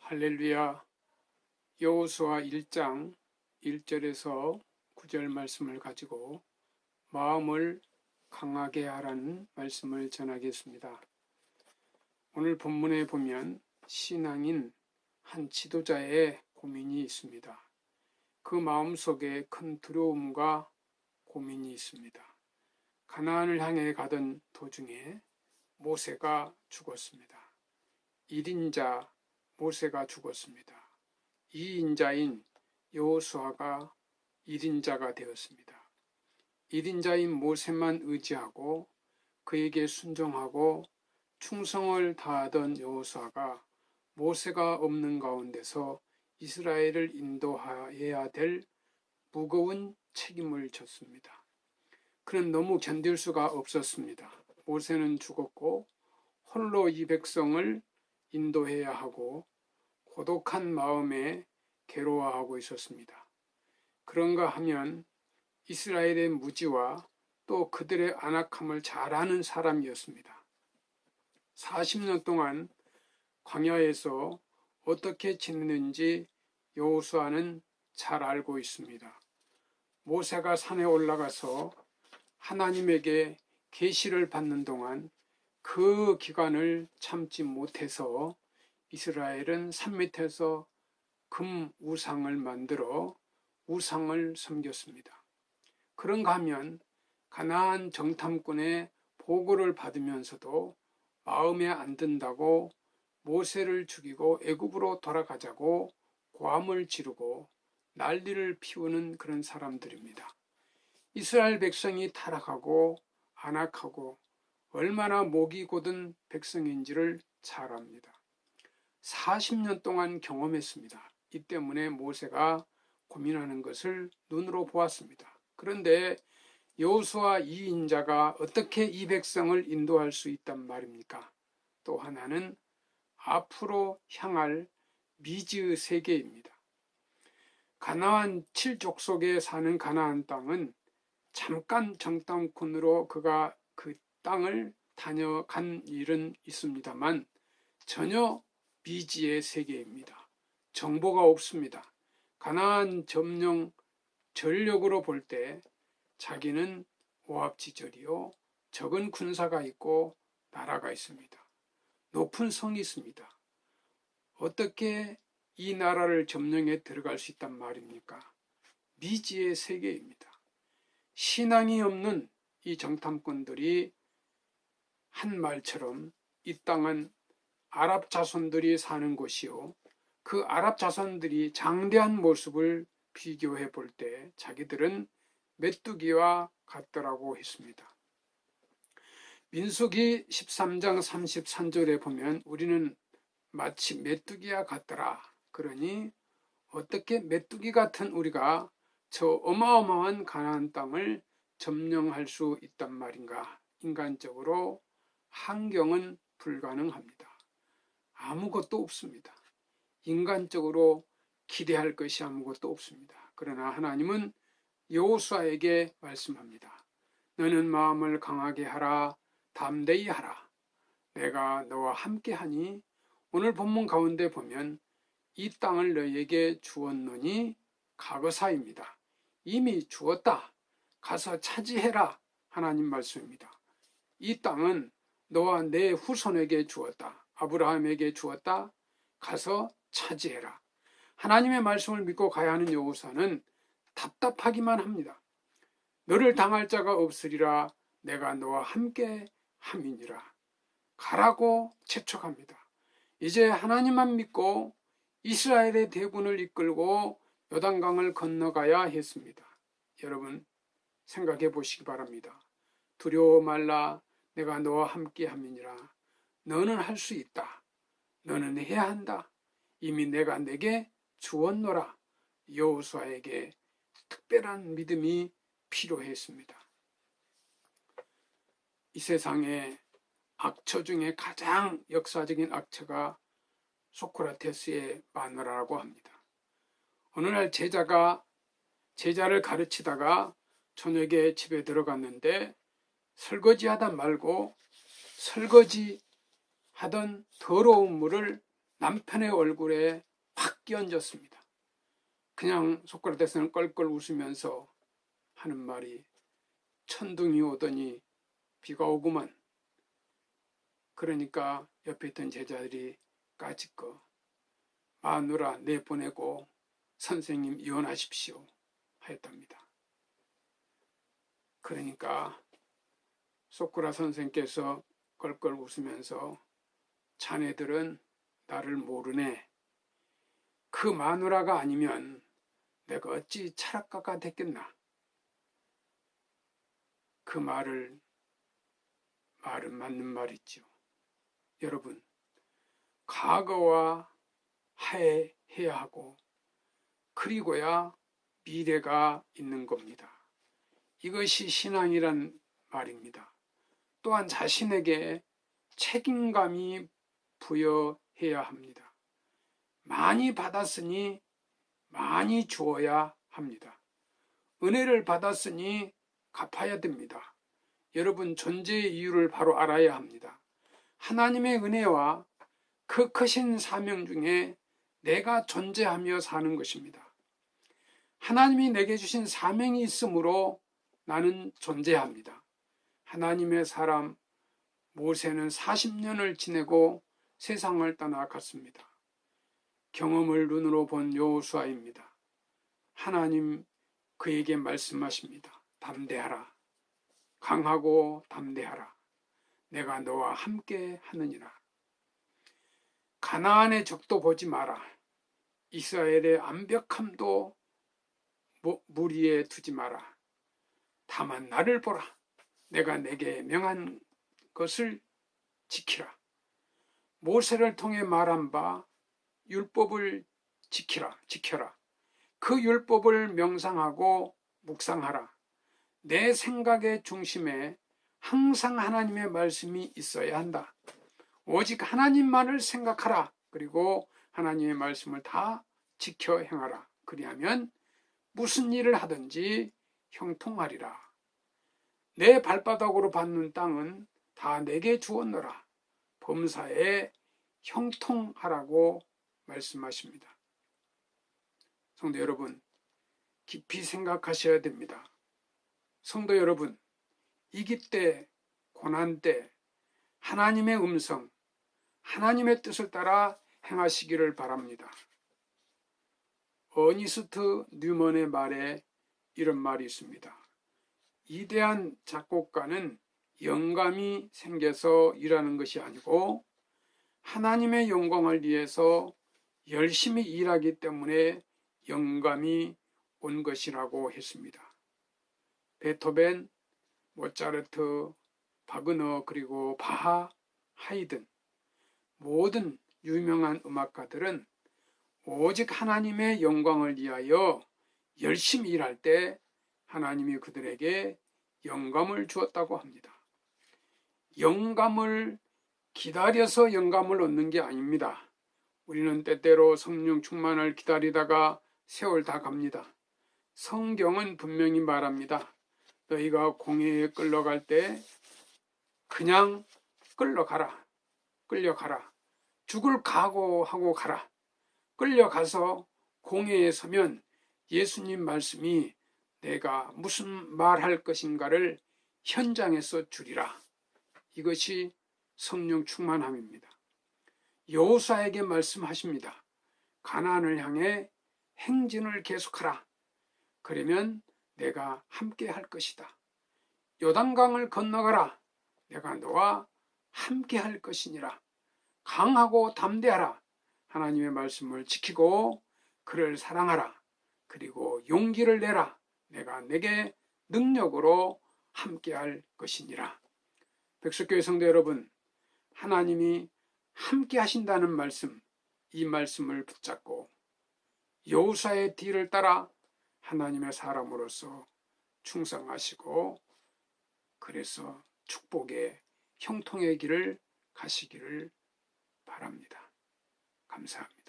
할렐루야. 여호수아 1장 1절에서 9절 말씀을 가지고 마음을 강하게 하라는 말씀을 전하겠습니다. 오늘 본문에 보면 신앙인 한 지도자의 고민이 있습니다. 그 마음속에 큰 두려움과 고민이 있습니다. 가나안을 향해 가던 도중에 모세가 죽었습니다. 1인자 모세가 죽었습니다. 2인자인 여호수아가 1인자가 되었습니다. 1인자인 모세만 의지하고 그에게 순종하고 충성을 다하던 여호수아가 모세가 없는 가운데서 이스라엘을 인도해야 될 무거운 책임을 졌습니다. 그는 너무 견딜 수가 없었습니다. 모세는 죽었고 홀로 이 백성을 인도해야 하고 고독한 마음에 괴로워하고 있었습니다. 그런가 하면 이스라엘의 무지와 또 그들의 안악함을 잘 아는 사람이었습니다. 40년 동안 광야에서 어떻게 지내는지 여호수아는 잘 알고 있습니다. 모세가 산에 올라가서 하나님에게 계시를 받는 동안 그 기간을 참지 못해서 이스라엘은 산 밑에서 금 우상을 만들어 우상을 섬겼습니다. 그런가 하면 가나안 정탐꾼의 보고를 받으면서도 마음에 안 든다고 모세를 죽이고 애굽으로 돌아가자고 고함을 지르고 난리를 피우는 그런 사람들입니다. 이스라엘 백성이 타락하고 안악하고 얼마나 목이 곧은 백성인지를 잘 압니다. 40년 동안 경험했습니다. 이 때문에 모세가 고민하는 것을 눈으로 보았습니다. 그런데 여호수아 2인자가 어떻게 이 백성을 인도할 수 있단 말입니까? 또 하나는 앞으로 향할 미지의 세계입니다. 가나안 7족속에 사는 가나안 땅은 잠깐 정탐꾼으로 그가 그 땅을 다녀간 일은 있습니다만 전혀 미지의 세계입니다. 정보가 없습니다. 가나안 점령 전력으로 볼 때 자기는 오합지졸이요 적은 군사가 있고 나라가 있습니다. 높은 성이 있습니다. 어떻게 이 나라를 점령해 들어갈 수 있단 말입니까? 미지의 세계입니다. 신앙이 없는 이 정탐꾼들이 한 말처럼 이 땅은 아랍 자손들이 사는 곳이요 그 아랍 자손들이 장대한 모습을 비교해 볼 때 자기들은 메뚜기와 같더라고 했습니다. 민수기 13장 33절에 보면 우리는 마치 메뚜기와 같더라. 그러니 어떻게 메뚜기 같은 우리가 저 어마어마한 가나안 땅을 점령할 수 있단 말인가? 인간적으로 환경은 불가능합니다. 아무것도 없습니다. 인간적으로 기대할 것이 아무것도 없습니다. 그러나 하나님은 여호수아에게 말씀합니다. 너는 마음을 강하게 하라, 담대히 하라. 내가 너와 함께하니. 오늘 본문 가운데 보면 이 땅을 너에게 주었노니 과거사입니다. 이미 주었다. 가서 차지해라. 하나님 말씀입니다. 이 땅은 너와 내 후손에게 주었다. 아브라함에게 주었다. 가서 차지해라. 하나님의 말씀을 믿고 가야 하는 여호수아는 답답하기만 합니다. 너를 당할 자가 없으리라. 내가 너와 함께 함이니라. 가라고 재촉합니다. 이제 하나님만 믿고 이스라엘의 대군을 이끌고 요단강을 건너가야 했습니다. 여러분 생각해 보시기 바랍니다. 두려워 말라. 내가 너와 함께 함이니라. 너는 할 수 있다. 너는 해야 한다. 이미 내가 내게 주었노라. 여호수아에게 특별한 믿음이 필요했습니다. 이 세상에 악처 중에 가장 역사적인 악처가 소크라테스의 마누라라고 합니다. 어느 날 제자를 가르치다가 저녁에 집에 들어갔는데 설거지하다 말고 설거지하던 더러운 물을 남편의 얼굴에 확 끼얹었습니다. 그냥 소크라테스는 껄껄 웃으면서 하는 말이 천둥이 오더니 비가 오구만. 그러니까 옆에 있던 제자들이 까짓거 마누라 내보내고 선생님 이혼하십시오 하였답니다. 그러니까 소크라 선생께서 껄껄 웃으면서 자네들은 나를 모르네. 그 마누라가 아니면 내가 어찌 철학가가 됐겠나. 그 말은 맞는 말이죠. 여러분, 과거와 화해해야 하고 그리고야 미래가 있는 겁니다. 이것이 신앙이란 말입니다. 또한 자신에게 책임감이 부여해야 합니다. 많이 받았으니 많이 주어야 합니다. 은혜를 받았으니 갚아야 됩니다. 여러분, 존재의 이유를 바로 알아야 합니다. 하나님의 은혜와 그 크신 사명 중에 내가 존재하며 사는 것입니다. 하나님이 내게 주신 사명이 있으므로 나는 존재합니다. 하나님의 사람 모세는 40년을 지내고 세상을 떠나갔습니다. 경험을 눈으로 본 여호수아입니다. 하나님 그에게 말씀하십니다. 담대하라. 강하고 담대하라. 내가 너와 함께 하느니라. 가나안의 적도 보지 마라. 이스라엘의 완벽함도 무리에 두지 마라. 다만 나를 보라. 내가 내게 명한 것을 지키라. 모세를 통해 말한 바 율법을 지켜라. 그 율법을 명상하고 묵상하라. 내 생각의 중심에 항상 하나님의 말씀이 있어야 한다. 오직 하나님만을 생각하라. 그리고 하나님의 말씀을 다 지켜 행하라. 그리하면 무슨 일을 하든지 형통하리라. 내 발바닥으로 밟는 땅은 다 내게 주었노라. 범사에 형통하라고 말씀하십니다. 성도 여러분, 깊이 생각하셔야 됩니다. 성도 여러분, 위기 때, 고난 때 하나님의 음성, 하나님의 뜻을 따라 행하시기를 바랍니다. 어니스트 뉴먼의 말에 이런 말이 있습니다. 위대한 작곡가는 영감이 생겨서 일하는 것이 아니고 하나님의 영광을 위해서 열심히 일하기 때문에 영감이 온 것이라고 했습니다. 베토벤, 모차르트, 바그너, 그리고 바하, 하이든 모든 유명한 음악가들은 오직 하나님의 영광을 위하여 열심히 일할 때 하나님이 그들에게 영감을 주었다고 합니다. 영감을 기다려서 영감을 얻는 게 아닙니다. 우리는 때때로 성령 충만을 기다리다가 세월 다 갑니다. 성경은 분명히 말합니다. 너희가 공회에 끌려갈 때 그냥 끌려가라. 죽을 각오하고 가라. 끌려가서 공회에 서면 예수님 말씀이 내가 무슨 말할 것인가를 현장에서 주리라. 이것이 성령 충만함입니다. 여호수아에게 말씀하십니다. 가나안을 향해 행진을 계속하라. 그러면 내가 함께 할 것이다. 요단강을 건너가라. 내가 너와 함께 할 것이니라. 강하고 담대하라. 하나님의 말씀을 지키고 그를 사랑하라. 그리고 용기를 내라. 내가 내게 능력으로 함께 할 것이니라. 백석교회 성도 여러분, 하나님이 함께 하신다는 말씀, 이 말씀을 붙잡고 여호수아의 뒤를 따라 하나님의 사람으로서 충성하시고 그래서 축복의 형통의 길을 가시기를 바랍니다. 감사합니다.